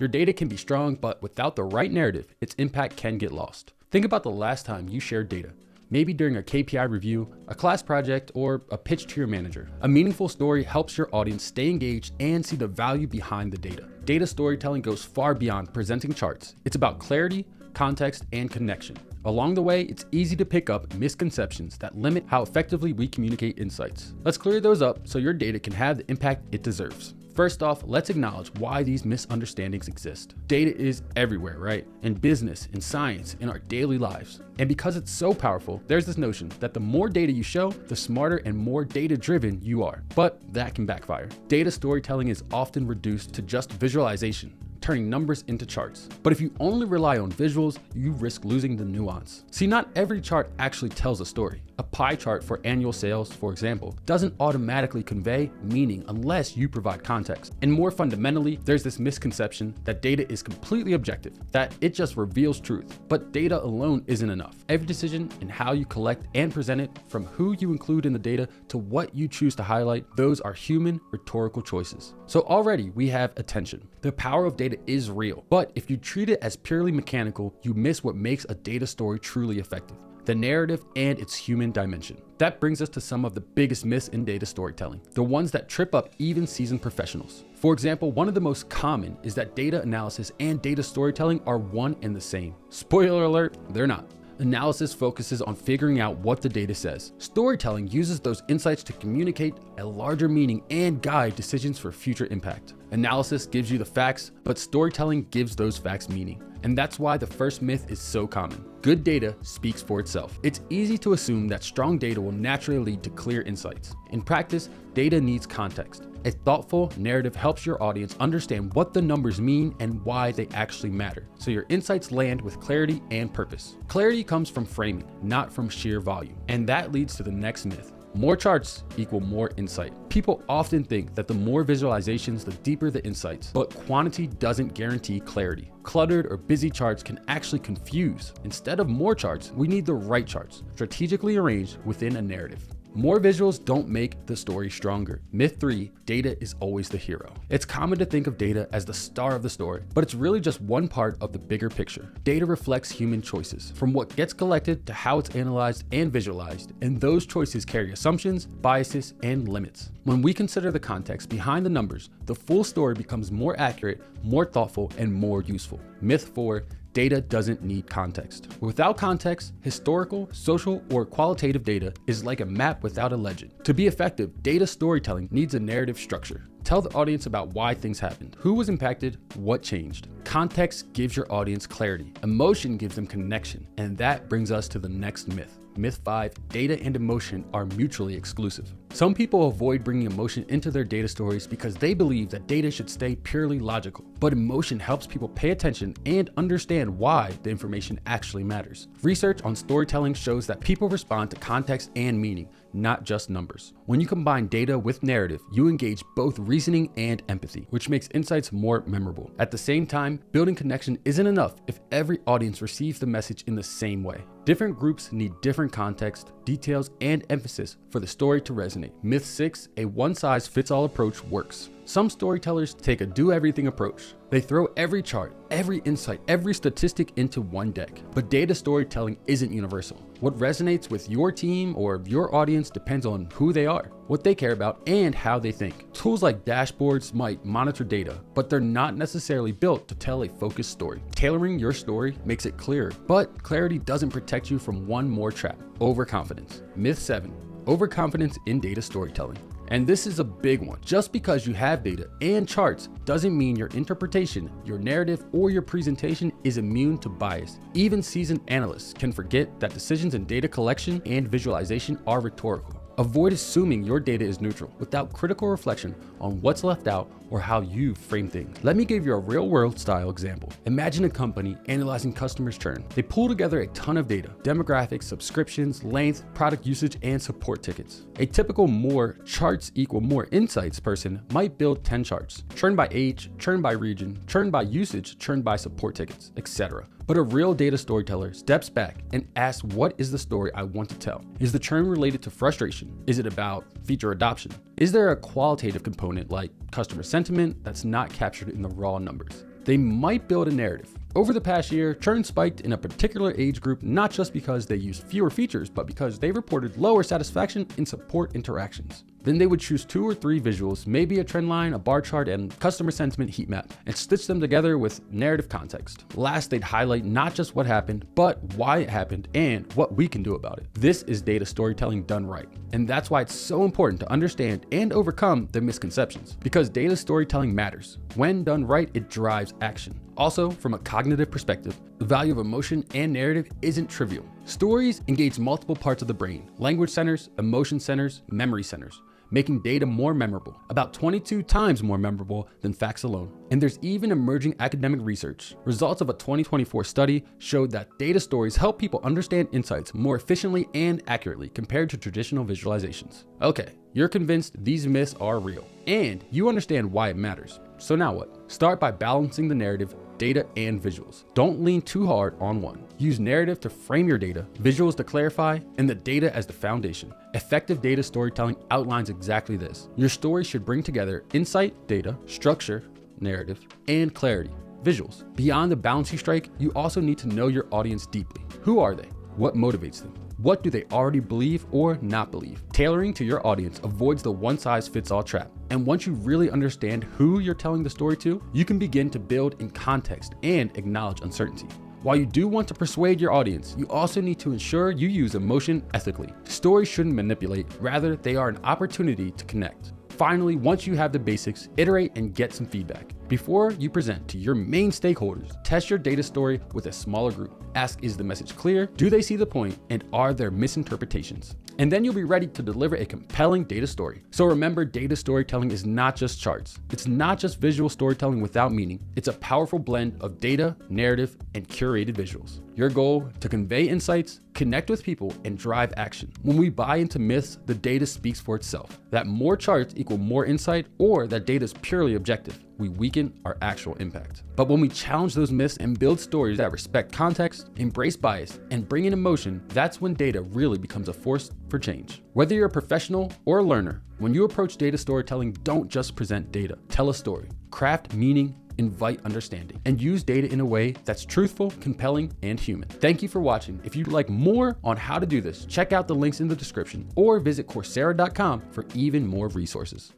Your data can be strong, but without the right narrative, its impact can get lost. Think about the last time you shared data. Maybe during a KPI review, a class project, or a pitch to your manager. A meaningful story helps your audience stay engaged and see the value behind the data. Data storytelling goes far beyond presenting charts. It's about clarity, context, and connection. Along the way, it's easy to pick up misconceptions that limit how effectively we communicate insights. Let's clear those up so your data can have the impact it deserves. First off, let's acknowledge why these misunderstandings exist. Data is everywhere, right? In business, in science, in our daily lives. And because it's so powerful, there's this notion that the more data you show, the smarter and more data-driven you are. But that can backfire. Data storytelling is often reduced to just visualization, turning numbers into charts. But if you only rely on visuals, you risk losing the nuance. See, not every chart actually tells a story. A pie chart for annual sales, for example, doesn't automatically convey meaning unless you provide context. And more fundamentally, there's this misconception that data is completely objective, that it just reveals truth. But data alone isn't enough. Every decision in how you collect and present it, from who you include in the data to what you choose to highlight, those are human rhetorical choices. So already we have attention. The power of data is real, but if you treat it as purely mechanical, you miss what makes a data story truly effective: the narrative and its human dimension. That brings us to some of the biggest myths in data storytelling, the ones that trip up even seasoned professionals. For example, one of the most common is that data analysis and data storytelling are one and the same. Spoiler alert, they're not. Analysis focuses on figuring out what the data says. Storytelling uses those insights to communicate a larger meaning and guide decisions for future impact. Analysis gives you the facts, but storytelling gives those facts meaning. And that's why the first myth is so common. Good data speaks for itself. It's easy to assume that strong data will naturally lead to clear insights. In practice, data needs context. A thoughtful narrative helps your audience understand what the numbers mean and why they actually matter, so your insights land with clarity and purpose. Clarity comes from framing, not from sheer volume. And that leads to the next myth. More charts equal more insight. People often think that the more visualizations, the deeper the insights, but quantity doesn't guarantee clarity. Cluttered or busy charts can actually confuse. Instead of more charts, we need the right charts, strategically arranged within a narrative. More visuals don't make the story stronger. Myth 3, data is always the hero. It's common to think of data as the star of the story, but it's really just one part of the bigger picture. Data reflects human choices, from what gets collected to how it's analyzed and visualized, and those choices carry assumptions, biases, and limits. When we consider the context behind the numbers, the full story becomes more accurate, more thoughtful, and more useful. Myth 4, data doesn't need context. Without context, historical, social, or qualitative data is like a map without a legend. To be effective, data storytelling needs a narrative structure. Tell the audience about why things happened, who was impacted, what changed. Context gives your audience clarity. Emotion gives them connection. And that brings us to the next myth. Myth 5, data and emotion are mutually exclusive. Some people avoid bringing emotion into their data stories because they believe that data should stay purely logical. But emotion helps people pay attention and understand why the information actually matters. Research on storytelling shows that people respond to context and meaning, not just numbers. When you combine data with narrative, you engage both reasoning and empathy, which makes insights more memorable. At the same time, building connection isn't enough if every audience receives the message in the same way. Different groups need different context, details, and emphasis for the story to resonate. Myth 6, a one-size-fits-all approach works. Some storytellers take a do-everything approach. They throw every chart, every insight, every statistic into one deck. But data storytelling isn't universal. What resonates with your team or your audience depends on who they are, what they care about, and how they think. Tools like dashboards might monitor data, but they're not necessarily built to tell a focused story. Tailoring your story makes it clearer, but clarity doesn't protect you from one more trap: overconfidence. Myth 7, overconfidence in data storytelling. And this is a big one. Just because you have data and charts doesn't mean your interpretation, your narrative, or your presentation is immune to bias. Even seasoned analysts can forget that decisions in data collection and visualization are rhetorical. Avoid assuming your data is neutral without critical reflection on what's left out or how you frame things. Let me give you a real-world style example. Imagine a company analyzing customers' churn. They pull together a ton of data: demographics, subscriptions, length, product usage, and support tickets. A typical more charts equal more insights person might build 10 charts: churn by age, churn by region, churn by usage, churn by support tickets, etc. But a real data storyteller steps back and asks, what is the story I want to tell? Is the churn related to frustration? Is it about feature adoption? Is there a qualitative component like customer sentiment that's not captured in the raw numbers? they might build a narrative. Over the past year, churn spiked in a particular age group, not just because they used fewer features, but because they reported lower satisfaction in support interactions. Then they would choose 2 or 3 visuals, maybe a trend line, a bar chart, and customer sentiment heat map, and stitch them together with narrative context. Last, they'd highlight not just what happened, but why it happened and what we can do about it. This is data storytelling done right. And that's why it's so important to understand and overcome the misconceptions, because data storytelling matters. When done right, it drives action. Also, from a cognitive perspective, the value of emotion and narrative isn't trivial. Stories engage multiple parts of the brain: language centers, emotion centers, memory centers, making data more memorable, about 22 times more memorable than facts alone. And there's even emerging academic research. Results of a 2024 study showed that data stories help people understand insights more efficiently and accurately compared to traditional visualizations. Okay, you're convinced these myths are real, and you understand why it matters. So now what? Start by balancing the narrative, data, and visuals. Don't lean too hard on one. Use narrative to frame your data, visuals to clarify, and the data as the foundation. Effective data storytelling outlines exactly this. Your story should bring together insight, data, structure, narrative, and clarity, visuals. Beyond the balance you strike, you also need to know your audience deeply. Who are they? What motivates them? What do they already believe or not believe? Tailoring to your audience avoids the one-size-fits-all trap. And once you really understand who you're telling the story to, you can begin to build in context and acknowledge uncertainty. While you do want to persuade your audience, you also need to ensure you use emotion ethically. Stories shouldn't manipulate, rather they are an opportunity to connect. Finally, once you have the basics, iterate and get some feedback. Before you present to your main stakeholders, test your data story with a smaller group. Ask, is the message clear? Do they see the point? And are there misinterpretations? And then you'll be ready to deliver a compelling data story. So remember, data storytelling is not just charts. It's not just visual storytelling without meaning. It's a powerful blend of data, narrative, and curated visuals. Your goal: to convey insights, connect with people, and drive action. When we buy into myths, the data speaks for itself. That more charts equal more insight, or that data is purely objective, we weaken our actual impact. But when we challenge those myths and build stories that respect context, embrace bias, and bring in emotion, that's when data really becomes a force for change. Whether you're a professional or a learner, when you approach data storytelling, don't just present data. Tell a story, craft meaning, invite understanding, and use data in a way that's truthful, compelling, and human. Thank you for watching. If you'd like more on how to do this, check out the links in the description or visit Coursera.com for even more resources.